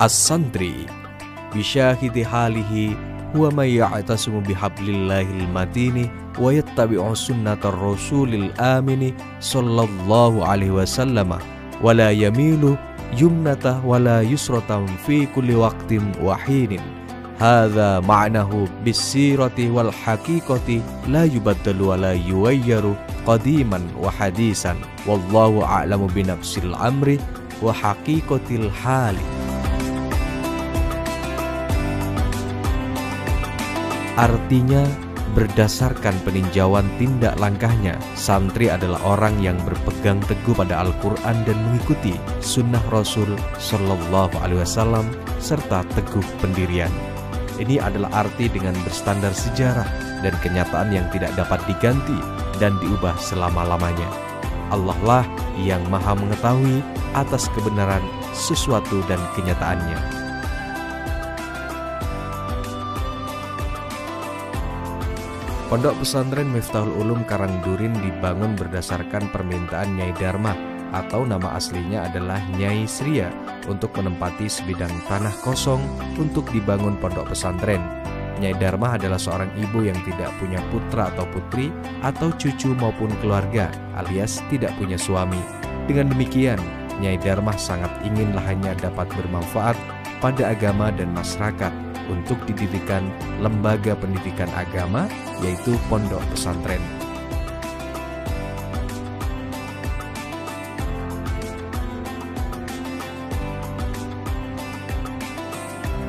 as-santri bisyahidi halihi huwa may ya'tasimu bihablillahil matini wa yattabi'u sunnatar rasulil amini sallallahu alaihi wasallam wa la yamilu yumnata wa la yusratan fi kulli waqtin wa hinin. Hadza ma'nahu bis-sirati wal haqiqati la yubaddalu wa la yuwayyaru qadiman wa hadisan wallahu a'lamu binafsil amri wa haqiqatil hali. Artinya, berdasarkan peninjauan tindak langkahnya, santri adalah orang yang berpegang teguh pada Al-Quran dan mengikuti sunnah Rasul Sallallahu Alaihi Wasallam serta teguh pendirian. Ini adalah arti dengan berstandar sejarah dan kenyataan yang tidak dapat diganti dan diubah selama-lamanya. Allah lah yang maha mengetahui atas kebenaran sesuatu dan kenyataannya. Pondok pesantren Miftahul Ulum Karangdurin dibangun berdasarkan permintaan Nyai Dharma atau nama aslinya adalah Nyai Sria untuk menempati sebidang tanah kosong untuk dibangun pondok pesantren. Nyai Dharma adalah seorang ibu yang tidak punya putra atau putri atau cucu maupun keluarga alias tidak punya suami. Dengan demikian, Nyai Dharma sangat ingin lahannya dapat bermanfaat pada agama dan masyarakat untuk didirikan lembaga pendidikan agama yaitu pondok pesantren.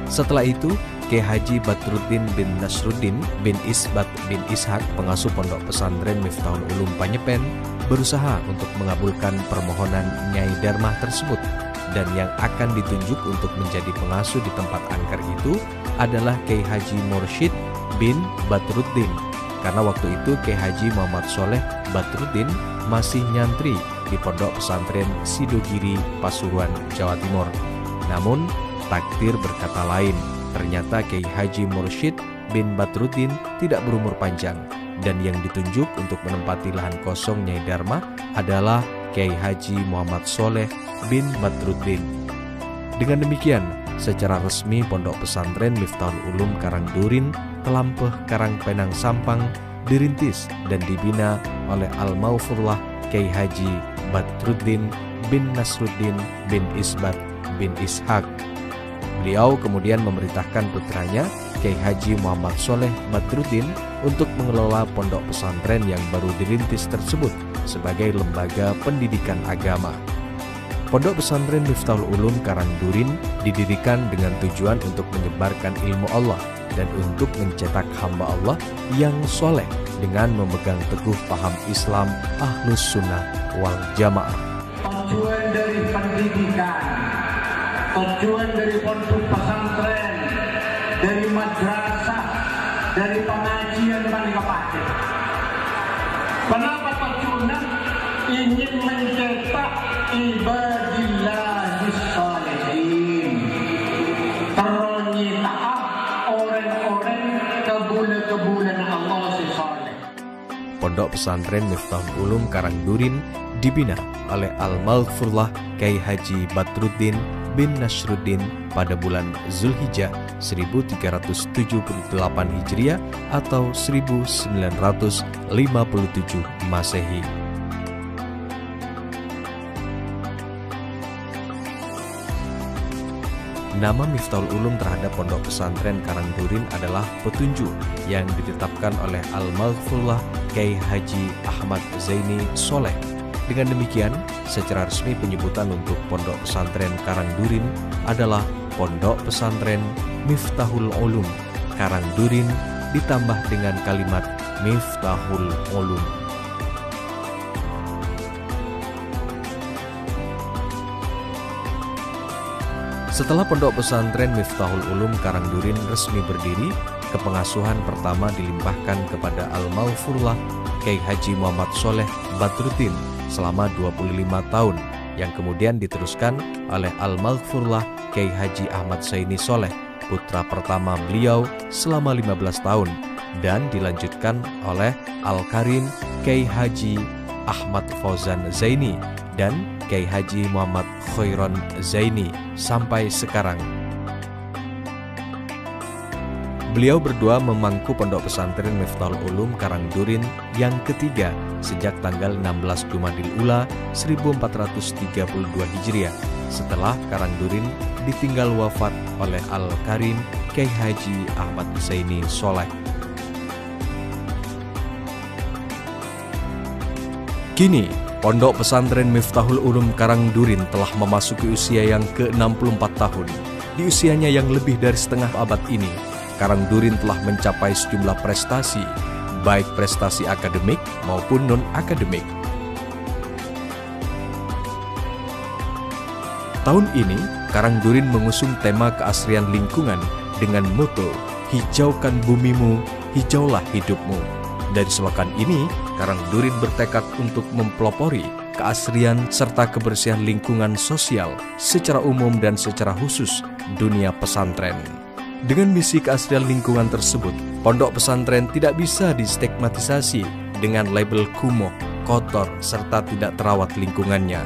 Setelah itu, Kyai Haji Badruddin bin Nasruddin bin Isbat bin Ishak, pengasuh pondok pesantren Miftahul Ulum Panyepen, berusaha untuk mengabulkan permohonan Nyai Dharma tersebut, dan yang akan ditunjuk untuk menjadi pengasuh di tempat angker itu adalah Kyai Haji Mursyid bin Badruddin, karena waktu itu Kyai Haji Muhammad Soleh Badruddin masih nyantri di pondok pesantren Sidogiri, Pasuruan, Jawa Timur. Namun, takdir berkata lain. Ternyata Kyai Haji Mursyid bin Badruddin tidak berumur panjang, dan yang ditunjuk untuk menempati lahan kosong Nyai Dharma adalah Kyai Haji Muhammad Soleh bin Badruddin. Dengan demikian, secara resmi pondok pesantren Miftahul Ulum Karangdurin Telampeh Karangpenang Sampang dirintis dan dibina oleh Al-Maufurlah Kyai Haji Badruddin bin Nasruddin bin Isbat bin Ishak. Beliau kemudian memerintahkan putranya Kyai Haji Muhammad Soleh Badruddin untuk mengelola pondok pesantren yang baru dirintis tersebut sebagai lembaga pendidikan agama. Pondok pesantren Miftahul Ulum Karangdurin didirikan dengan tujuan untuk menyebarkan ilmu Allah dan untuk mencetak hamba Allah yang soleh dengan memegang teguh paham Islam Ahlus Sunnah wal Jamaah. Tujuan dari pendidikan, tujuan dari pondok pesantren, dari madrasah, dari pengajian dan kabupaten. Kenapa tujuannya? Ingin mencetak ibadillahis sholihin, ternyata orang-orang kebulan Allah si soleh. Pondok pesantren Miftahul Ulum Karangdurin dibina oleh Al-Maghfurlah Kyai Haji Badruddin bin Nasruddin pada bulan Zulhijjah 1378 Hijriah atau 1957 Masehi. Nama Miftahul Ulum terhadap pondok pesantren Karangdurin adalah petunjuk yang ditetapkan oleh Al-Maghfurlah Kyai Haji Ahmad Zaini Soleh. Dengan demikian, secara resmi penyebutan untuk pondok pesantren Karangdurin adalah Pondok Pesantren Miftahul Ulum Karangdurin ditambah dengan kalimat Miftahul Ulum. Setelah pondok pesantren Miftahul Ulum Karangdurin resmi berdiri, kepengasuhan pertama dilimpahkan kepada Al-Maghfurlah Kyai Haji Muhammad Soleh Badruddin selama 25 tahun, yang kemudian diteruskan oleh Al-Maghfurlah Kyai Haji Ahmad Zaini Soleh, putra pertama beliau selama 15 tahun, dan dilanjutkan oleh Al-Karim Kyai Haji Ahmad Fauzan Zaini dan Kyai Haji Muhammad Khairon Zaini sampai sekarang Beliau berdua memangku Pondok Pesantren Miftahul Ulum Karangdurin yang ketiga sejak tanggal 16 Jumadil Ula 1432 Hijriah setelah Karangdurin ditinggal wafat oleh Al-Karim Kyai Haji Ahmad Husaini Soleh. Kini, Pondok Pesantren Miftahul Ulum Karangdurin telah memasuki usia yang ke-64 tahun. Di usianya yang lebih dari setengah abad ini, Karangdurin telah mencapai sejumlah prestasi, baik prestasi akademik maupun non-akademik. Tahun ini, Karangdurin mengusung tema keasrian lingkungan dengan moto, "Hijaukan bumimu, hijaulah hidupmu." Dari slogan ini, Karangdurin bertekad untuk mempelopori keasrian serta kebersihan lingkungan sosial secara umum dan secara khusus dunia pesantren. Dengan misi keasrian lingkungan tersebut, pondok pesantren tidak bisa distigmatisasi dengan label kumuh, kotor, serta tidak terawat lingkungannya.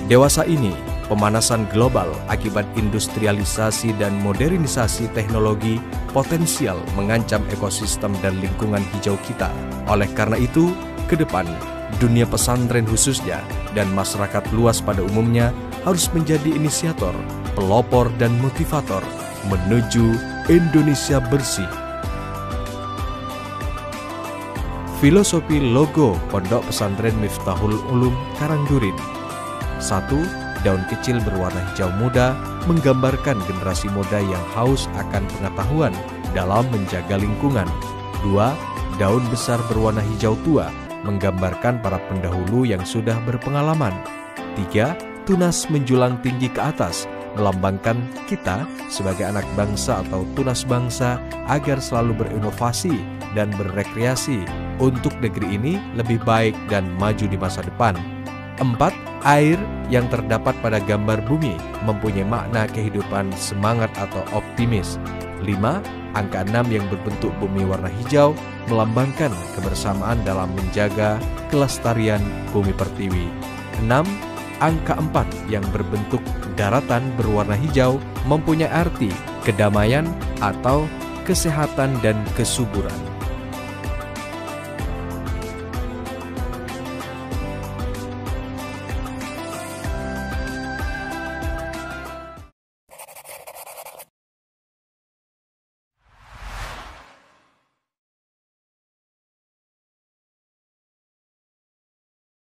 Dewasa ini, pemanasan global akibat industrialisasi dan modernisasi teknologi potensial mengancam ekosistem dan lingkungan hijau kita. Oleh karena itu, ke depan, dunia pesantren khususnya dan masyarakat luas pada umumnya harus menjadi inisiator, pelopor, dan motivator menuju Indonesia bersih. Filosofi logo Pondok Pesantren Miftahul Ulum Karangdurin. 1. Daun kecil berwarna hijau muda menggambarkan generasi muda yang haus akan pengetahuan dalam menjaga lingkungan. 2. Daun besar berwarna hijau tua menggambarkan para pendahulu yang sudah berpengalaman. 3. Tunas menjulang tinggi ke atas melambangkan kita sebagai anak bangsa atau tunas bangsa agar selalu berinovasi dan berrekreasi untuk negeri ini lebih baik dan maju di masa depan. 4. Air yang terdapat pada gambar bumi mempunyai makna kehidupan semangat atau optimis. 5. Angka 6 yang berbentuk bumi warna hijau melambangkan kebersamaan dalam menjaga kelestarian bumi pertiwi. 6. Angka 4 yang berbentuk daratan berwarna hijau mempunyai arti kedamaian atau kesehatan dan kesuburan.